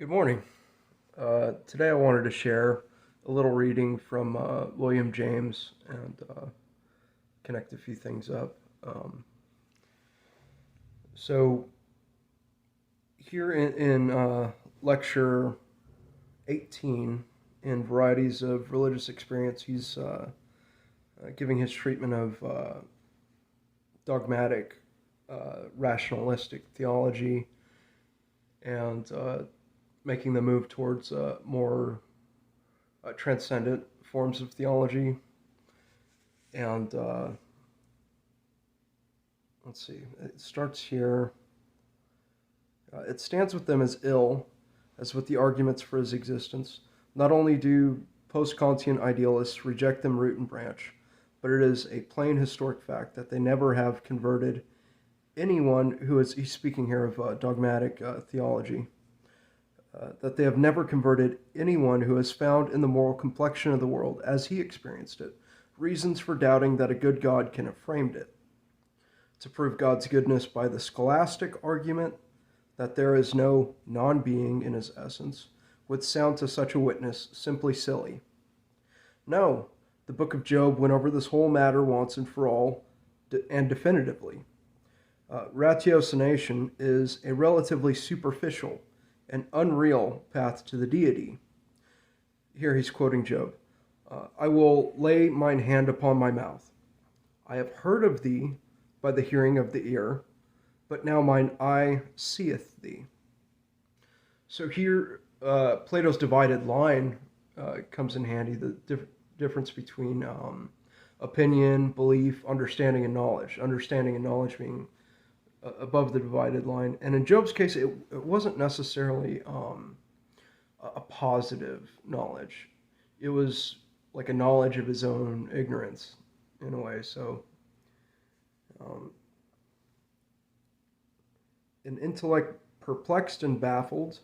Good morning. Today I wanted to share a little reading from William James and connect a few things up. Um, so, here in lecture 18 in Varieties of Religious Experience, he's giving his treatment of dogmatic, rationalistic theology and making the move towards more transcendent forms of theology. And let's see, it starts here. It stands with them as ill as with the arguments for his existence. Not only do post-Kantian idealists reject them root and branch, but it is a plain historic fact that they never have converted anyone who is, he's speaking here of dogmatic theology, that they have never converted anyone who has found in the moral complexion of the world, as he experienced it, reasons for doubting that a good God can have framed it. To prove God's goodness by the scholastic argument that there is no non-being in his essence would sound to such a witness simply silly. No, the book of Job went over this whole matter once and for all, and definitively. Ratiocination is a relatively superficial and unreal path to the deity. Here he's quoting Job. I will lay mine hand upon my mouth. I have heard of thee by the hearing of the ear, but now mine eye seeth thee. So here, Plato's divided line comes in handy, the difference between opinion, belief, understanding, and knowledge. Understanding and knowledge being above the divided line. And in Job's case, it wasn't necessarily a positive knowledge. It was like a knowledge of his own ignorance, in a way. So, an intellect perplexed and baffled,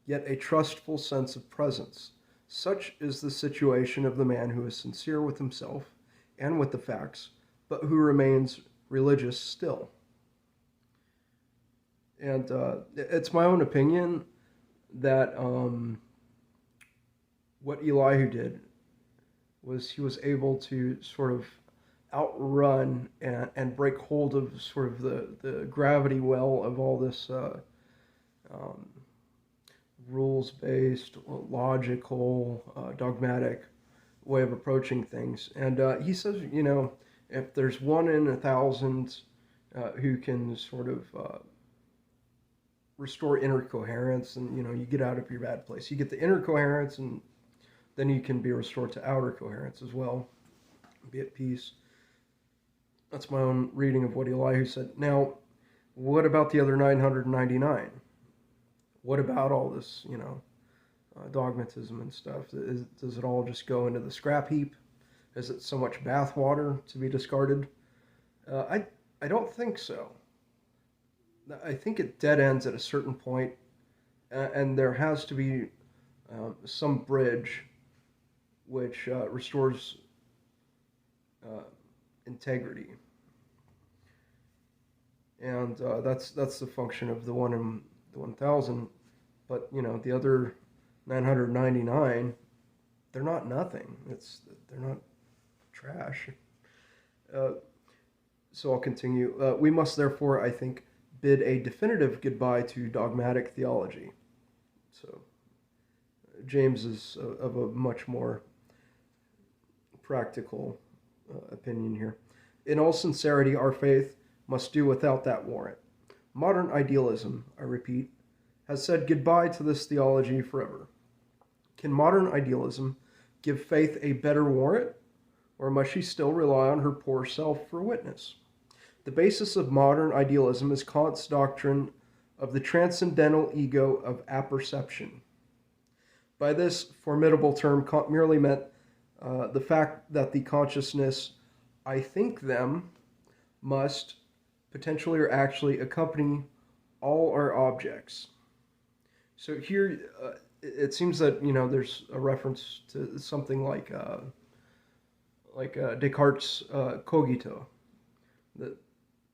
yet a trustful sense of presence. Such is the situation of the man who is sincere with himself and with the facts, but who remains religious still. And it's my own opinion that what Elihu did was he was able to sort of outrun and break hold of sort of the gravity well of all this um, rules-based, logical, dogmatic way of approaching things. And he says, if there's 1 in 1,000 who can sort of restore inner coherence, and you get out of your bad place, you get the inner coherence, and then you can be restored to outer coherence as well, be at peace. That's my own reading of what Elihu said. Now, what about the other 999? What about all this dogmatism and stuff? Does it all just go into the scrap heap? Is it so much bathwater to be discarded? I don't think so. I think it dead ends at a certain point, and there has to be some bridge which restores integrity, and that's the function of the 1 in the 1,000. But the other 999, they're not nothing. They're not trash. So I'll continue. We must therefore, I think, bid a definitive goodbye to dogmatic theology. So James is of a much more practical opinion here. In all sincerity, our faith must do without that warrant. Modern idealism, I repeat, has said goodbye to this theology forever. Can modern idealism give faith a better warrant, or must she still rely on her poor self for witness? The basis of modern idealism is Kant's doctrine of the transcendental ego of apperception. By this formidable term, Kant merely meant the fact that the consciousness, I think them, must potentially or actually accompany all our objects. So here, it seems that there's a reference to something like Descartes' cogito,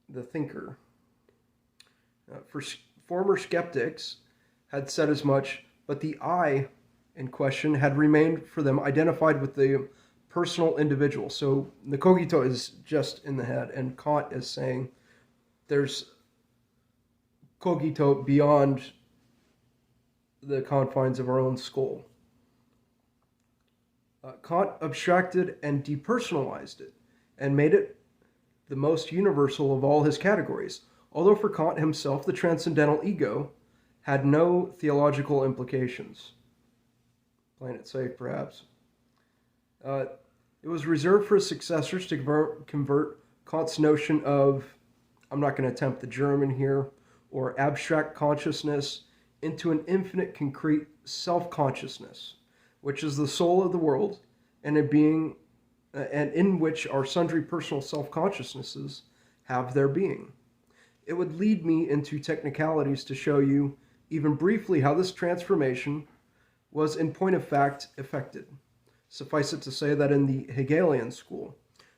the thinker. Former skeptics had said as much but the I in question had remained for them identified with the personal individual. So the cogito is just in the head, and Kant is saying there's cogito beyond the confines of our own skull. Kant abstracted and depersonalized it and made it the most universal of all his categories, although for Kant himself the transcendental ego had no theological implications. Playing it safe, perhaps. It was reserved for his successors to convert Kant's notion of, I'm not going to attempt the German here, or abstract consciousness into an infinite concrete self-consciousness, which is the soul of the world, and in which our sundry personal self-consciousnesses have their being. It would lead me into technicalities to show you, even briefly, how this transformation was in point of fact effected. Suffice it to say that in the Hegelian school,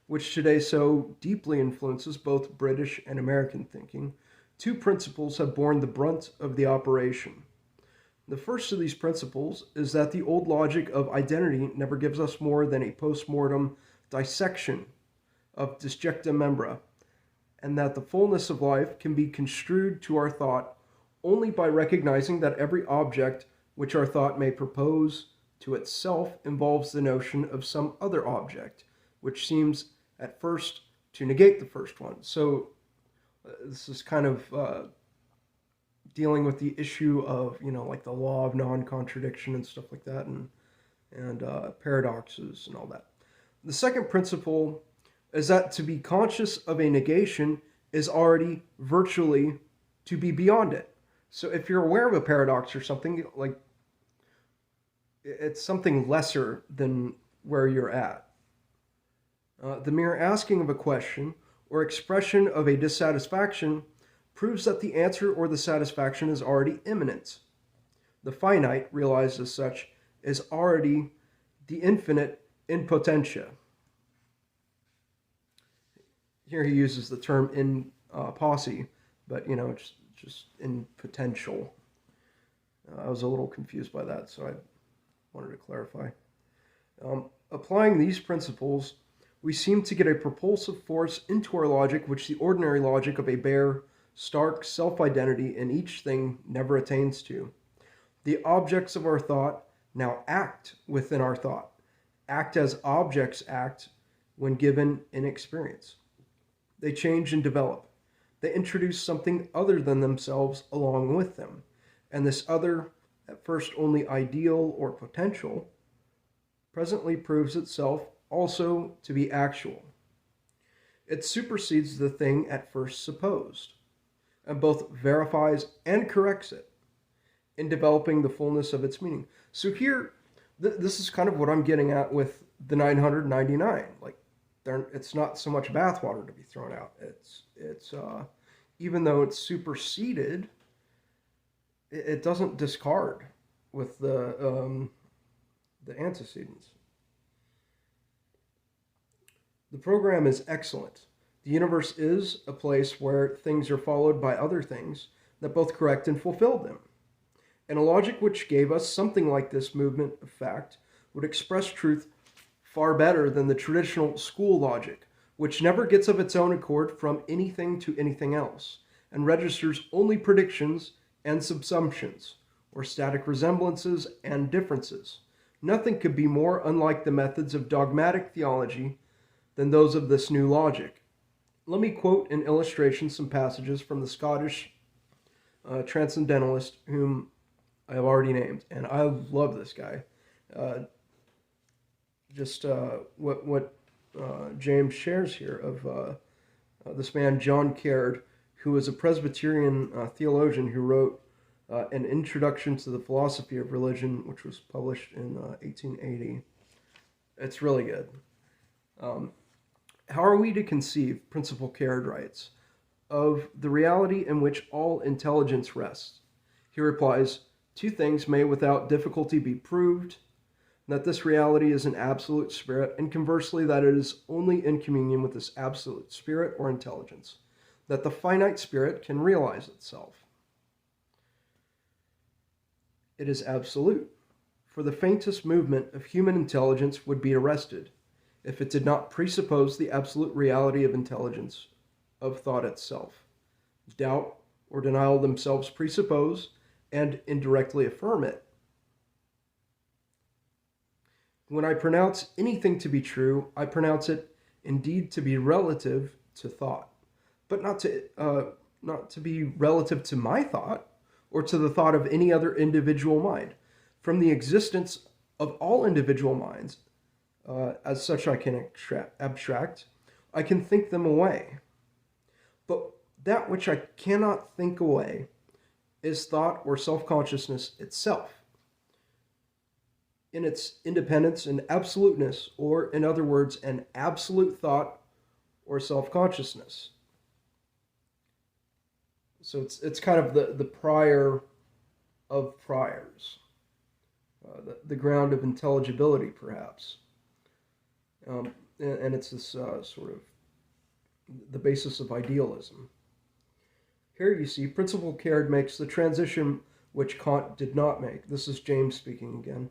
which today so deeply influences both British and American thinking, two principles have borne the brunt of the operation. The first of these principles is that the old logic of identity never gives us more than a post-mortem dissection of disjecta membra, and that the fullness of life can be construed to our thought only by recognizing that every object which our thought may propose to itself involves the notion of some other object, which seems at first to negate the first one. So this is kind of dealing with the issue of, like the law of non-contradiction and stuff like that, and paradoxes and all that. The second principle is that to be conscious of a negation is already virtually to be beyond it. So if you're aware of a paradox or something, like it's something lesser than where you're at. The mere asking of a question or expression of a dissatisfaction proves that the answer or the satisfaction is already imminent. The finite, realized as such, is already the infinite in potentia. Here he uses the term in posse, but it's just in potential. I was a little confused by that, so I wanted to clarify. Applying these principles, we seem to get a propulsive force into our logic which the ordinary logic of a bare, stark self-identity in each thing never attains to. The objects of our thought now act within our thought, act as objects act when given in experience. They change and develop. They introduce something other than themselves along with them, and this other, at first only ideal or potential, presently proves itself also to be actual. It supersedes the thing at first supposed, and both verifies and corrects it in developing the fullness of its meaning. So here, this is kind of what I'm getting at with the 999. Like, it's not so much bathwater to be thrown out. It's even though it's superseded, it doesn't discard with the antecedents. The program is excellent. The universe is a place where things are followed by other things that both correct and fulfill them. And a logic which gave us something like this movement of fact would express truth far better than the traditional school logic, which never gets of its own accord from anything to anything else, and registers only predictions and subsumptions, or static resemblances and differences. Nothing could be more unlike the methods of dogmatic theology than those of this new logic. Let me quote in illustration some passages from the Scottish transcendentalist whom I have already named, and I love this guy. What James shares here of this man John Caird, who was a Presbyterian theologian who wrote an introduction to the philosophy of religion, which was published in 1880. It's really good. How are we to conceive, Principal Caird writes, of the reality in which all intelligence rests? He replies, two things may without difficulty be proved, that this reality is an absolute spirit, and conversely that it is only in communion with this absolute spirit or intelligence, that the finite spirit can realize itself. It is absolute, for the faintest movement of human intelligence would be arrested if it did not presuppose the absolute reality of intelligence, of thought itself. Doubt or denial themselves presuppose and indirectly affirm it. When I pronounce anything to be true, I pronounce it indeed to be relative to thought, but not to be relative to my thought or to the thought of any other individual mind. From the existence of all individual minds, as such I can abstract, I can think them away. But that which I cannot think away is thought or self-consciousness itself, in its independence and absoluteness, or in other words, an absolute thought or self-consciousness. So it's kind of the prior of priors, the ground of intelligibility, perhaps. And it's this sort of the basis of idealism. Here you see Principal Caird makes the transition which Kant did not make. This is James speaking again.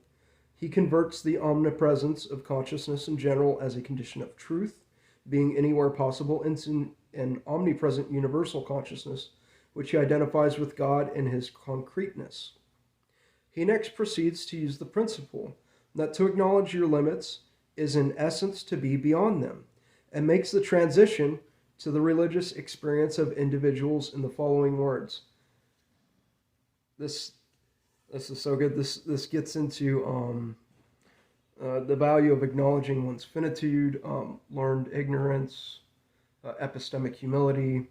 He converts the omnipresence of consciousness in general as a condition of truth, being anywhere possible, into an omnipresent universal consciousness, which he identifies with God in his concreteness. He next proceeds to use the principle that to acknowledge your limits is in essence to be beyond them, and makes the transition to the religious experience of individuals in the following words. This is so good. This gets into the value of acknowledging one's finitude, learned ignorance, epistemic humility,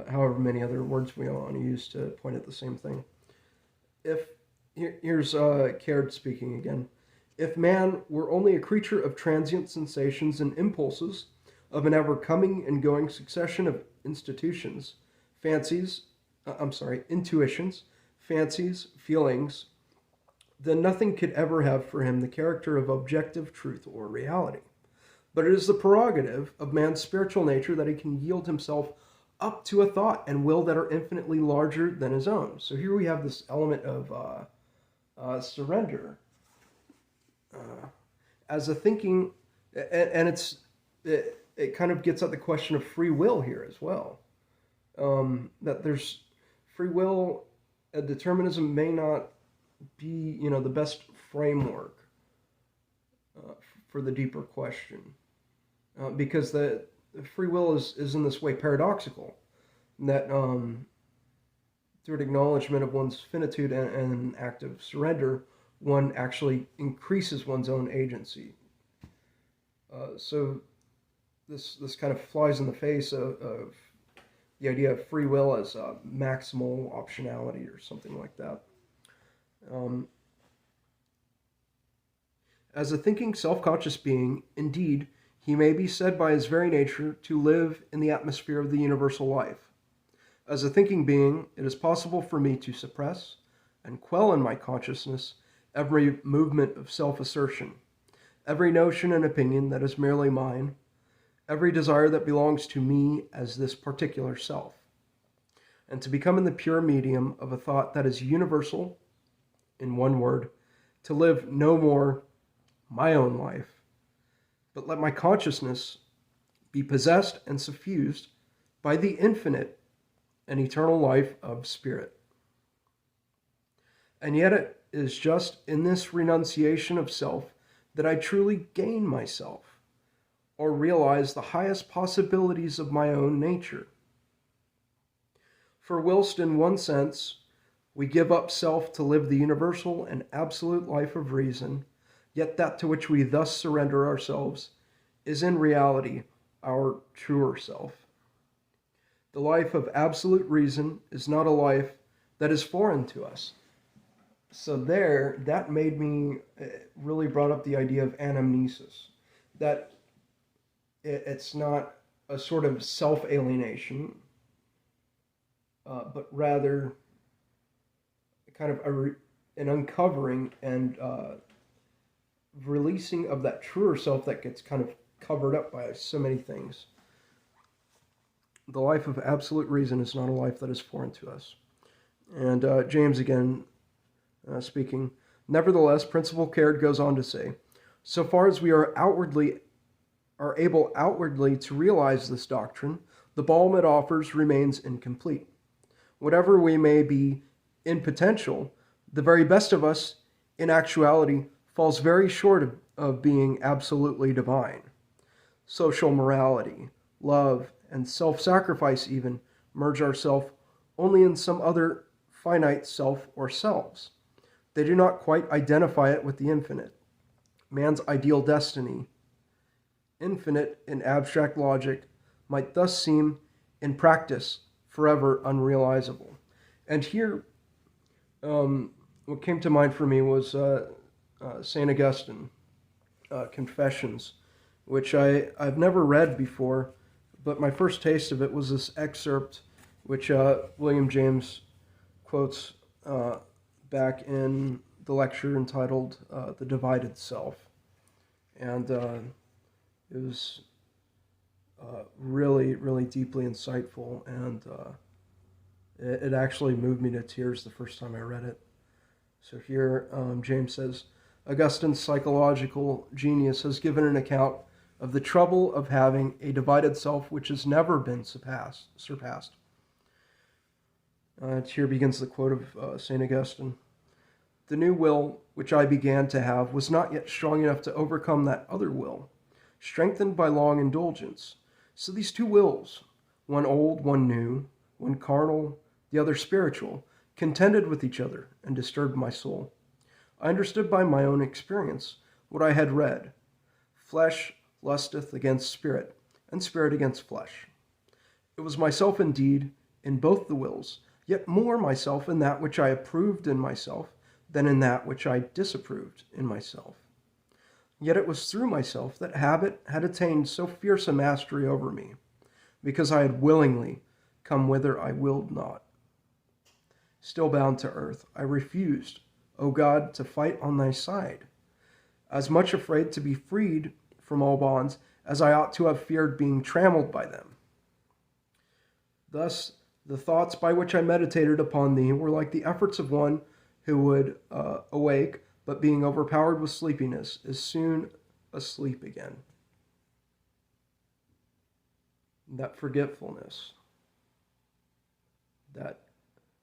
however many other words we want to use to point at the same thing. Here's Caird speaking again. If man were only a creature of transient sensations and impulses, of an ever coming and going succession of intuitions, fancies, feelings, then nothing could ever have for him the character of objective truth or reality. But it is the prerogative of man's spiritual nature that he can yield himself up to a thought and will that are infinitely larger than his own. So here we have this element of surrender as a thinking, and it kind of gets at the question of free will here as well. That there's free will, determinism may not be, the best framework for the deeper question, because the free will is in this way paradoxical, that through an acknowledgement of one's finitude and an act of surrender, one actually increases one's own agency. So this kind of flies in the face of the idea of free will as maximal optionality or something like that. As a thinking, self-conscious being, indeed, he may be said by his very nature to live in the atmosphere of the universal life. As a thinking being, it is possible for me to suppress and quell in my consciousness every movement of self-assertion, every notion and opinion that is merely mine, every desire that belongs to me as this particular self, and to become in the pure medium of a thought that is universal, in one word, to live no more my own life, but let my consciousness be possessed and suffused by the infinite and eternal life of spirit. And yet it is just in this renunciation of self that I truly gain myself, or realize the highest possibilities of my own nature. For whilst in one sense we give up self to live the universal and absolute life of reason, yet that to which we thus surrender ourselves is in reality our truer self. The life of absolute reason is not a life that is foreign to us. So that made me, really brought up the idea of anamnesis, that it's not a sort of self-alienation, but rather kind of an uncovering and releasing of that truer self that gets kind of covered up by so many things. The life of absolute reason is not a life that is foreign to us. And James again speaking. Nevertheless, Principal Caird goes on to say, so far as we are able outwardly to realize this doctrine, the balm it offers remains incomplete. Whatever we may be in potential, the very best of us in actuality falls very short of being absolutely divine. Social morality, love, and self-sacrifice even merge ourself only in some other finite self or selves. They do not quite identify it with the infinite. Man's ideal destiny, infinite in abstract logic, might thus seem, in practice, forever unrealizable. And here, what came to mind for me was St. Augustine, Confessions, which I've never read before, but my first taste of it was this excerpt which William James quotes back in the lecture entitled The Divided Self. And it was really, really deeply insightful, and it actually moved me to tears the first time I read it. So here, James says, Augustine's psychological genius has given an account of the trouble of having a divided self which has never been surpassed. Here begins the quote of St. Augustine. The new will which I began to have was not yet strong enough to overcome that other will, strengthened by long indulgence. So these two wills, one old, one new, one carnal, the other spiritual, contended with each other and disturbed my soul. I understood by my own experience what I had read. Flesh lusteth against spirit, and spirit against flesh. It was myself indeed in both the wills, yet more myself in that which I approved in myself than in that which I disapproved in myself. Yet it was through myself that habit had attained so fierce a mastery over me, because I had willingly come whither I willed not. Still bound to earth, I refused, O God, to fight on thy side, as much afraid to be freed from all bonds as I ought to have feared being trammeled by them. Thus, the thoughts by which I meditated upon thee were like the efforts of one who would awake, but being overpowered with sleepiness, is soon asleep again. That forgetfulness, that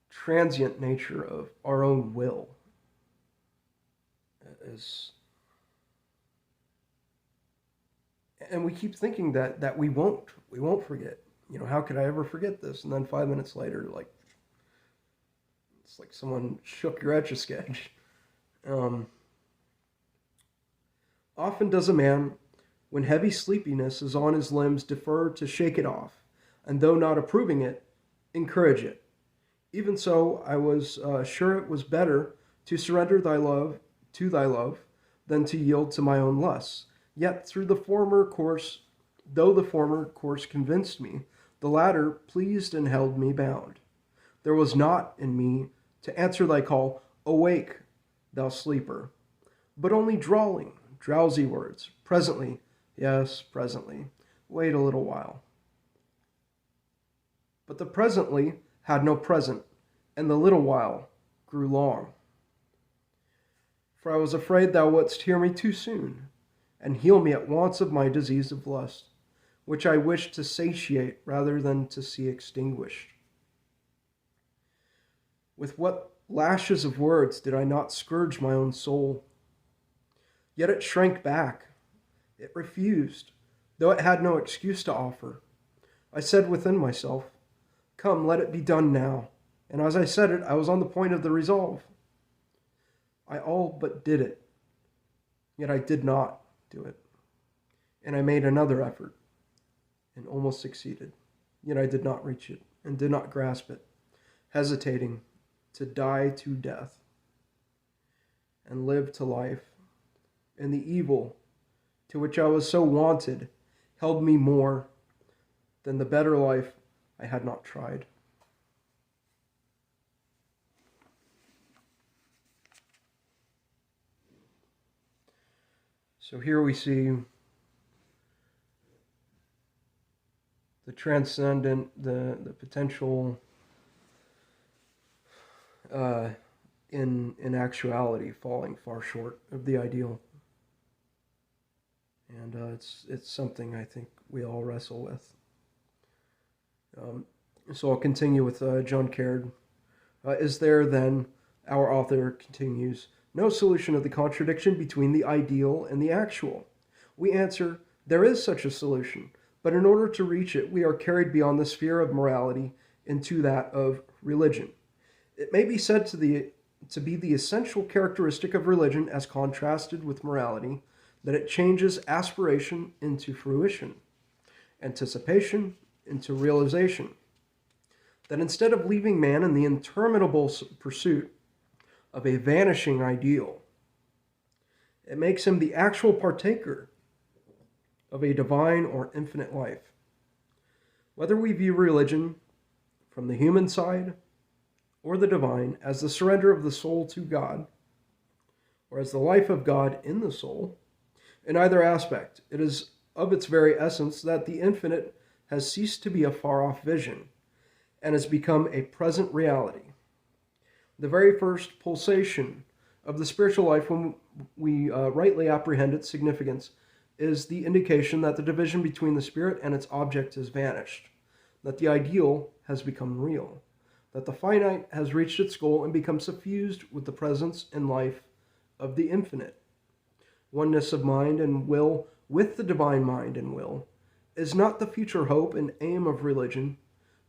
transient nature of our own will is, and we keep thinking that we won't forget. You know, how could I ever forget this? And then 5 minutes later, like, it's like someone shook your Etch-a-Sketch. Often does a man, when heavy sleepiness is on his limbs, defer to shake it off, and though not approving it, encourage it. Even so, I was sure it was better to surrender thy love to thy love than to yield to my own lusts. Yet though the former course convinced me, the latter pleased and held me bound. There was naught in me to answer thy call, awake, thou sleeper, but only drawling, drowsy words, presently, yes, presently, wait a little while. But the presently had no present, and the little while grew long. For I was afraid thou wouldst hear me too soon, and heal me at once of my disease of lust, which I wished to satiate rather than to see extinguished. With what lashes of words did I not scourge my own soul? Yet it shrank back. It refused, though it had no excuse to offer. I said within myself, come, let it be done now. And as I said it, I was on the point of the resolve. I all but did it, yet I did not do it. And I made another effort, and almost succeeded. Yet I did not reach it, and did not grasp it, hesitating to die to death, and live to life. And the evil to which I was so wanted held me more than the better life I had not tried. So here we see the transcendent, the potential in actuality falling far short of the ideal. And it's something I think we all wrestle with. So I'll continue with John Caird. Is there then, our author continues, no solution of the contradiction between the ideal and the actual? We answer, there is such a solution, but in order to reach it, we are carried beyond the sphere of morality into that of religion. It may be said to be the essential characteristic of religion as contrasted with morality, that it changes aspiration into fruition, anticipation into realization. That instead of leaving man in the interminable pursuit of a vanishing ideal, it makes him the actual partaker of a divine or infinite life. Whether we view religion from the human side or the divine as the surrender of the soul to God, or as the life of God in the soul, in either aspect, it is of its very essence that the infinite has ceased to be a far-off vision and has become a present reality. The very first pulsation of the spiritual life, when we rightly apprehend its significance, is the indication that the division between the spirit and its object has vanished, that the ideal has become real, that the finite has reached its goal and become suffused with the presence and life of the infinite. Oneness of mind and will with the divine mind and will is not the future hope and aim of religion,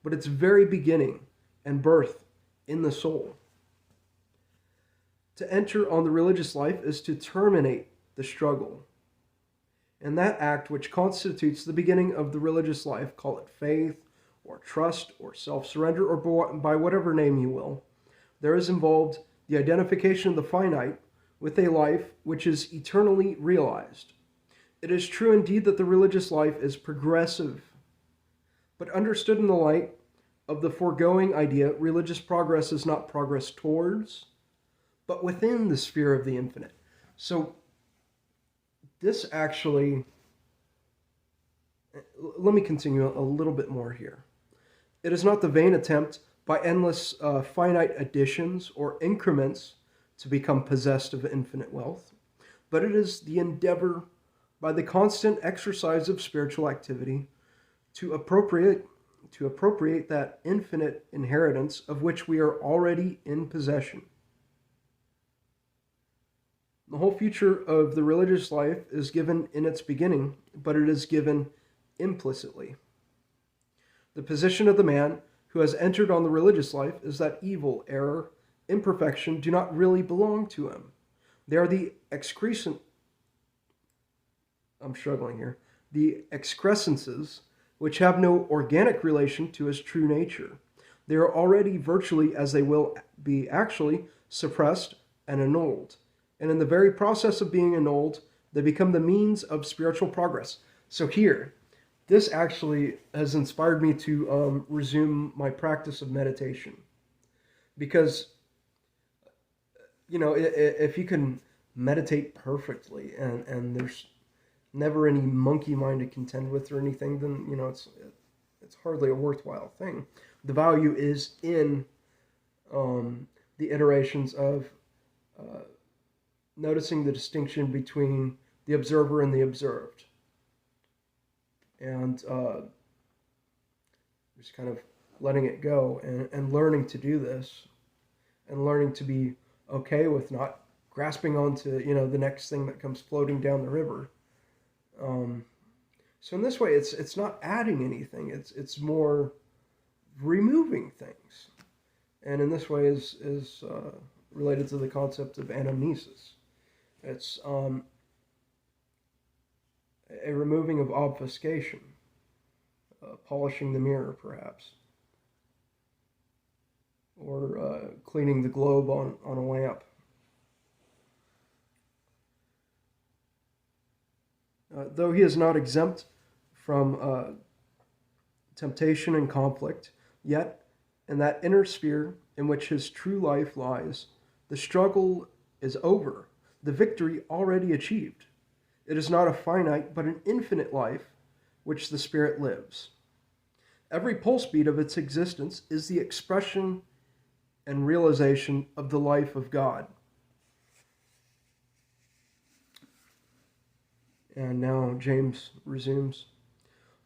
but its very beginning and birth in the soul. To enter on the religious life is to terminate the struggle. And that act which constitutes the beginning of the religious life, call it faith or trust or self-surrender or by whatever name you will, there is involved the identification of the finite with a life which is eternally realized. It is true indeed that the religious life is progressive, but understood in the light of the foregoing idea, religious progress is not progress towards, but within the sphere of the infinite. So this actually, let me continue a little bit more here. It is not the vain attempt by endless finite additions or increments to become possessed of infinite wealth, but it is the endeavor by the constant exercise of spiritual activity to appropriate that infinite inheritance of which we are already in possession. The whole future of the religious life is given in its beginning, but it is given implicitly. The position of the man who has entered on the religious life is that evil, error, imperfection do not really belong to him. They are the excrescences which have no organic relation to his true nature. They are already virtually, as they will be actually, suppressed and annulled. And in the very process of being annulled, they become the means of spiritual progress. So here, this actually has inspired me to resume my practice of meditation. Because, you know, if you can meditate perfectly and there's never any monkey mind to contend with or anything, then, you know, it's hardly a worthwhile thing. The value is in the iterations of noticing the distinction between the observer and the observed. And just kind of letting it go and learning to do this and learning to be okay with not grasping onto, you know, the next thing that comes floating down the river. So in this way, it's not adding anything. It's more removing things. And in this way is related to the concept of anamnesis. It's a removing of obfuscation, polishing the mirror, perhaps, or cleaning the globe on a lamp. Though he is not exempt from temptation and conflict, yet in that inner sphere in which his true life lies, the struggle is over, the victory already achieved. It is not a finite, but an infinite life which the spirit lives. Every pulse beat of its existence is the expression and realization of the life of God. And now James resumes.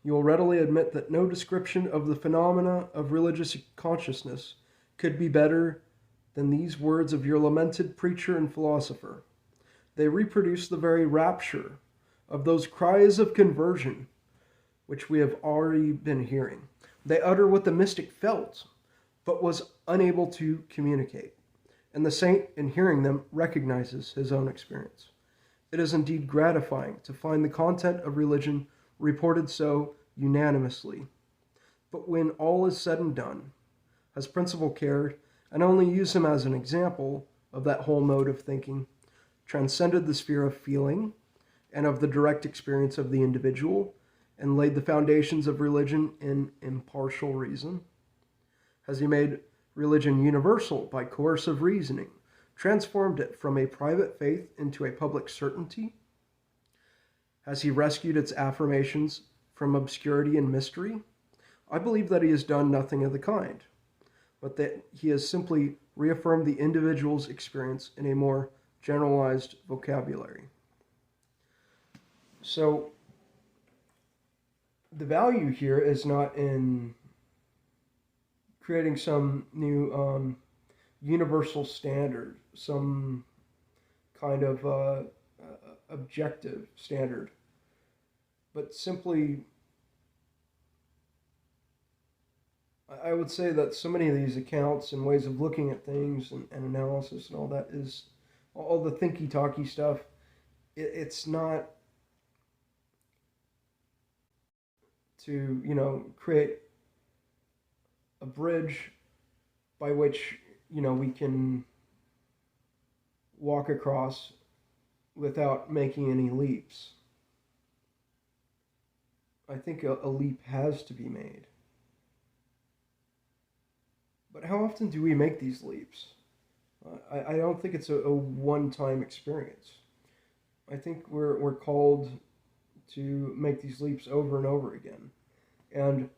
You will readily admit that no description of the phenomena of religious consciousness could be better than these words of your lamented preacher and philosopher. They reproduce the very rapture of those cries of conversion which we have already been hearing. They utter what the mystic felt, but was unable to communicate, and the saint, in hearing them, recognizes his own experience. It is indeed gratifying to find the content of religion reported so unanimously. But when all is said and done, has Principle cared, and only use him as an example of that whole mode of thinking, transcended the sphere of feeling and of the direct experience of the individual, and laid the foundations of religion in impartial reason? Has he made religion universal by coercive reasoning, transformed it from a private faith into a public certainty? Has he rescued its affirmations from obscurity and mystery? I believe that he has done nothing of the kind, but that he has simply reaffirmed the individual's experience in a more generalized vocabulary. So, the value here is not in creating some new universal standard, some kind of objective standard, but simply, I would say that so many of these accounts and ways of looking at things and analysis and all that is all the thinky-talky stuff. It's not to, create a bridge by which, we can walk across without making any leaps. I think a leap has to be made. But how often do we make these leaps? I don't think it's a one-time experience. I think we're called to make these leaps over and over again. And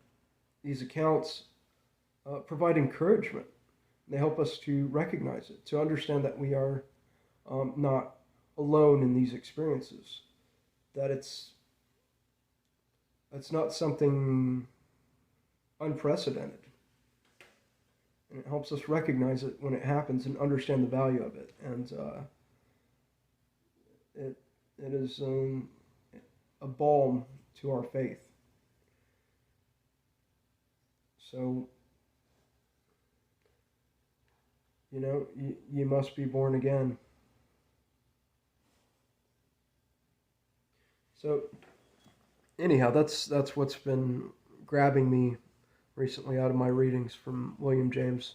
these accounts provide encouragement. They help us to recognize it, to understand that we are not alone in these experiences, that it's not something unprecedented. And it helps us recognize it when it happens and understand the value of it. And it is a balm to our faith. So, you must be born again. So, anyhow, that's what's been grabbing me recently out of my readings from William James.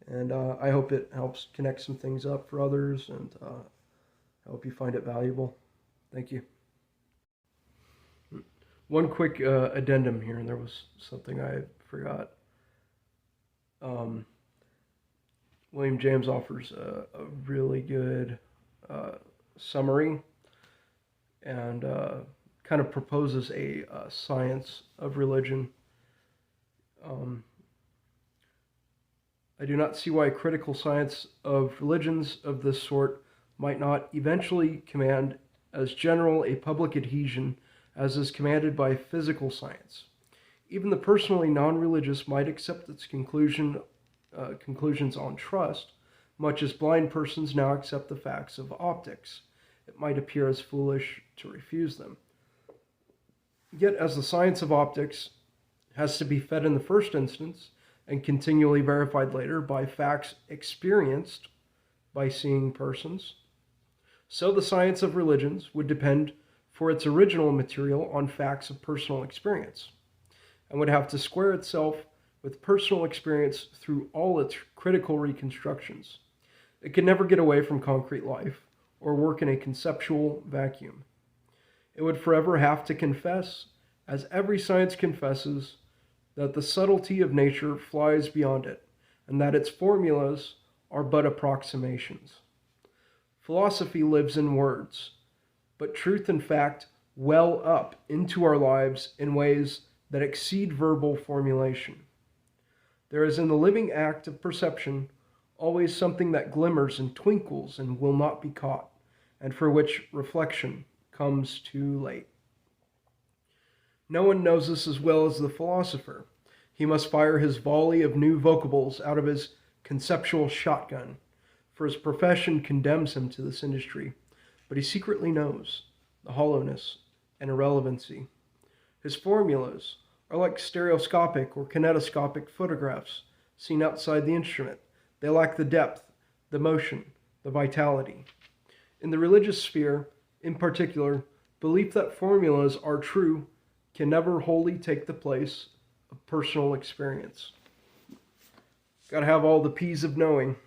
And I hope it helps connect some things up for others, and I hope you find it valuable. Thank you. One quick addendum here, and there was something I forgot. William James offers a really good summary and kind of proposes a science of religion. I do not see why a critical science of religions of this sort might not eventually command as general a public adhesion as is commanded by physical science. Even the personally non-religious might accept its conclusions on trust, much as blind persons now accept the facts of optics. It might appear as foolish to refuse them. Yet, as the science of optics has to be fed in the first instance and continually verified later by facts experienced by seeing persons, so the science of religions would depend for its original material on facts of personal experience, and would have to square itself with personal experience through all its critical reconstructions. It could never get away from concrete life or work in a conceptual vacuum. It would forever have to confess, as every science confesses, that the subtlety of nature flies beyond it, and that its formulas are but approximations. Philosophy lives in words, but truth and fact well up into our lives in ways that exceed verbal formulation. There is in the living act of perception always something that glimmers and twinkles and will not be caught, and for which reflection comes too late. No one knows this as well as the philosopher. He must fire his volley of new vocables out of his conceptual shotgun, for his profession condemns him to this industry, but he secretly knows the hollowness and irrelevancy. His formulas are like stereoscopic or kinetoscopic photographs seen outside the instrument. They lack the depth, the motion, the vitality. In the religious sphere, in particular, belief that formulas are true can never wholly take the place of personal experience. Got to have all the P's of knowing.